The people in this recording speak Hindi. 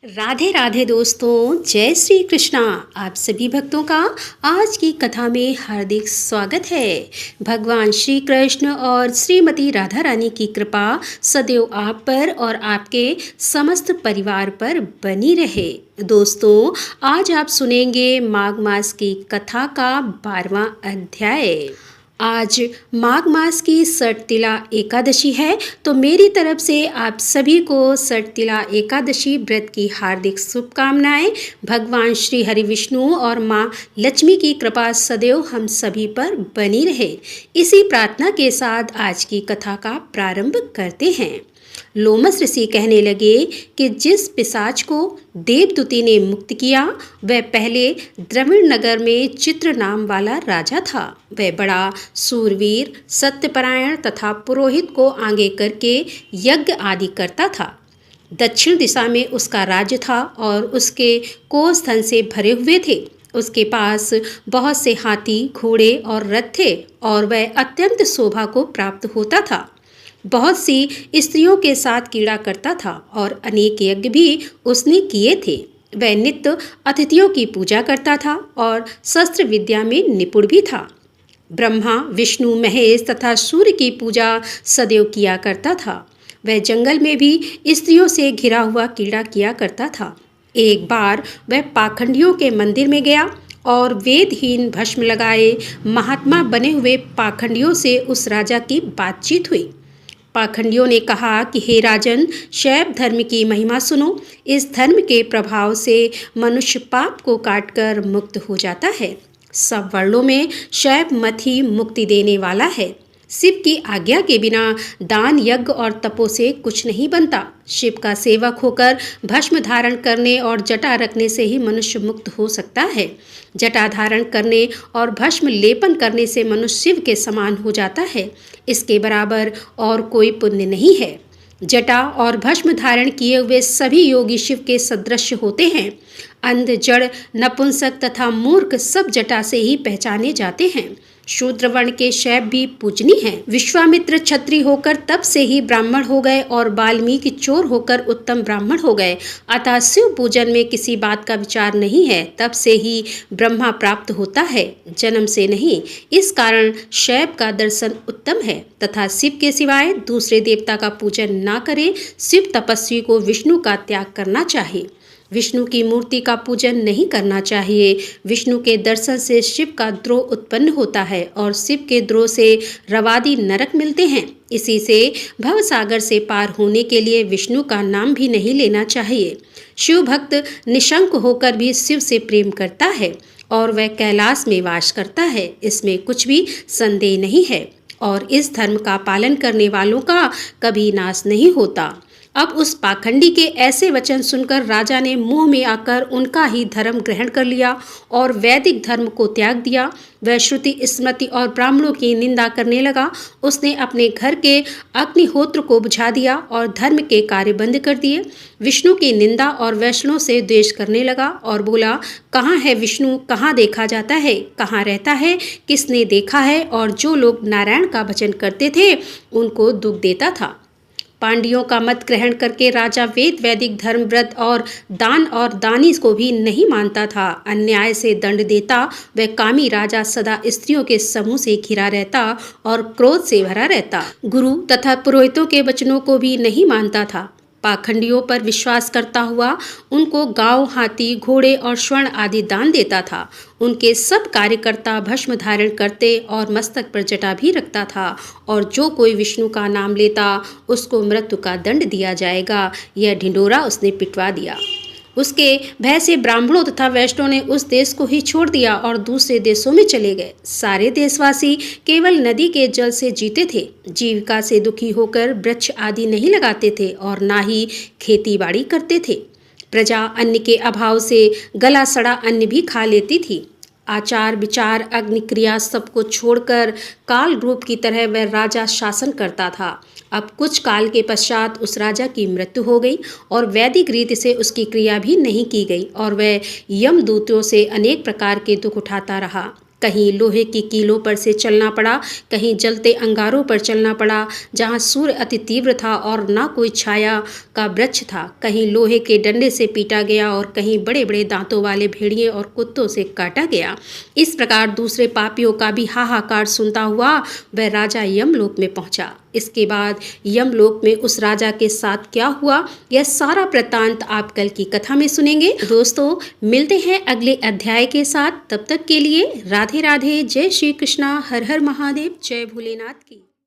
राधे राधे दोस्तों, जय श्री कृष्णा। आप सभी भक्तों का आज की कथा में हार्दिक स्वागत है। भगवान श्री कृष्ण और श्रीमती राधा रानी की कृपा सदैव आप पर और आपके समस्त परिवार पर बनी रहे। दोस्तों, आज आप सुनेंगे माघ मास की कथा का 12वां अध्याय। आज माघ मास की सटतिला एकादशी है, तो मेरी तरफ से आप सभी को सटतिला एकादशी व्रत की हार्दिक शुभकामनाएं। भगवान श्री हरि विष्णु और माँ लक्ष्मी की कृपा सदैव हम सभी पर बनी रहे। इसी प्रार्थना के साथ आज की कथा का प्रारंभ करते हैं। लोमस ऋषि कहने लगे कि जिस पिशाच को देवदूती ने मुक्त किया वह पहले द्रविड़ नगर में चित्र नाम वाला राजा था। वह बड़ा सूरवीर, सत्यपरायण तथा पुरोहित को आगे करके यज्ञ आदि करता था। दक्षिण दिशा में उसका राज्य था और उसके कोष धन से भरे हुए थे। उसके पास बहुत से हाथी, घोड़े और रथ थे और वह अत्यंत शोभा को प्राप्त होता था। बहुत सी स्त्रियों के साथ क्रीड़ा करता था और अनेक यज्ञ भी उसने किए थे। वह नित्य अतिथियों की पूजा करता था और शस्त्र विद्या में निपुण भी था। ब्रह्मा, विष्णु, महेश तथा सूर्य की पूजा सदैव किया करता था। वह जंगल में भी स्त्रियों से घिरा हुआ क्रीड़ा किया करता था। एक बार वह पाखंडियों के मंदिर में गया और वेदहीन भस्म लगाए महात्मा बने हुए पाखंडियों से उस राजा की बातचीत हुई। पाखंडियों ने कहा कि हे राजन, शैव धर्म की महिमा सुनो। इस धर्म के प्रभाव से मनुष्य पाप को काटकर मुक्त हो जाता है। सब वर्णों में शैव मत ही मुक्ति देने वाला है। शिव की आज्ञा के बिना दान, यज्ञ और तपो से कुछ नहीं बनता। शिव का सेवक होकर भस्म धारण करने और जटा रखने से ही मनुष्य मुक्त हो सकता है। जटा धारण करने और भस्म लेपन करने से मनुष्य शिव के समान हो जाता है। इसके बराबर और कोई पुण्य नहीं है। जटा और भस्म धारण किए हुए सभी योगी शिव के सदृश होते हैं। अंध, जड़, नपुंसक तथा मूर्ख सब जटा से ही पहचाने जाते हैं। शूद्र वर्ण के शैव भी पूजनीय हैं। विश्वामित्र क्षत्रिय होकर तब से ही ब्राह्मण हो गए और वाल्मीकि चोर होकर उत्तम ब्राह्मण हो गए। अतः शिव पूजन में किसी बात का विचार नहीं है। तब से ही ब्रह्मा प्राप्त होता है, जन्म से नहीं। इस कारण शैव का दर्शन उत्तम है तथा शिव के सिवाय दूसरे देवता का पूजन न करे। शिव तपस्वी को विष्णु का त्याग करना चाहिए। विष्णु की मूर्ति का पूजन नहीं करना चाहिए। विष्णु के दर्शन से शिव का द्रोह उत्पन्न होता है और शिव के द्रोह से रवादी नरक मिलते हैं। इसी से भवसागर से पार होने के लिए विष्णु का नाम भी नहीं लेना चाहिए। शिव भक्त निशंक होकर भी शिव से प्रेम करता है और वह कैलाश में वास करता है, इसमें कुछ भी संदेह नहीं है। और इस धर्म का पालन करने वालों का कभी नाश नहीं होता। अब उस पाखंडी के ऐसे वचन सुनकर राजा ने मुंह में आकर उनका ही धर्म ग्रहण कर लिया और वैदिक धर्म को त्याग दिया। वह श्रुति, स्मृति और ब्राह्मणों की निंदा करने लगा। उसने अपने घर के अग्निहोत्र को बुझा दिया और धर्म के कार्य बंद कर दिए। विष्णु की निंदा और वैष्णव से द्वेष करने लगा और बोला, कहाँ है विष्णु, कहाँ देखा जाता है, कहाँ रहता है, किसने देखा है। और जो लोग नारायण का भजन करते थे उनको दुख देता था। पांड्यों का मत ग्रहण करके राजा वेद, वैदिक धर्म, व्रत और दान और दानी को भी नहीं मानता था। अन्याय से दंड देता। वह कामी राजा सदा स्त्रियों के समूह से घिरा रहता और क्रोध से भरा रहता। गुरु तथा पुरोहितों के वचनों को भी नहीं मानता था। पाखंडियों पर विश्वास करता हुआ उनको गांव, हाथी, घोड़े और स्वर्ण आदि दान देता था। उनके सब कार्यकर्ता भस्म धारण करते और मस्तक पर जटा भी रखता था। और जो कोई विष्णु का नाम लेता उसको मृत्यु का दंड दिया जाएगा। यह ढिंढोरा उसने पिटवा दिया। उसके भय से ब्राह्मणों तथा वैष्णवों ने उस देश को ही छोड़ दिया और दूसरे देशों में चले गए। सारे देशवासी केवल नदी के जल से जीते थे। जीविका से दुखी होकर वृक्ष आदि नहीं लगाते थे और ना ही खेती बाड़ी करते थे। प्रजा अन्न के अभाव से गला सड़ा अन्न भी खा लेती थी। आचार, विचार, अग्नि क्रिया सबको छोड़कर काल रूप की तरह वह राजा शासन करता था। अब कुछ काल के पश्चात उस राजा की मृत्यु हो गई और वैदिक रीति से उसकी क्रिया भी नहीं की गई और वह यमदूतों से अनेक प्रकार के दुख उठाता रहा। कहीं लोहे की कीलों पर से चलना पड़ा, कहीं जलते अंगारों पर चलना पड़ा जहाँ सूर्य अति तीव्र था और ना कोई छाया का वृक्ष था। कहीं लोहे के डंडे से पीटा गया और कहीं बड़े बड़े दांतों वाले भेड़िए और कुत्तों से काटा गया। इस प्रकार दूसरे पापियों का भी हाहाकार सुनता हुआ वह राजा यमलोक में पहुंचा। इसके बाद यमलोक में उस राजा के साथ क्या हुआ, यह सारा वृत्तांत आप कल की कथा में सुनेंगे। दोस्तों, मिलते हैं अगले अध्याय के साथ। तब तक के लिए राधे राधे, जय श्री कृष्णा, हर हर महादेव, जय भोलेनाथ की।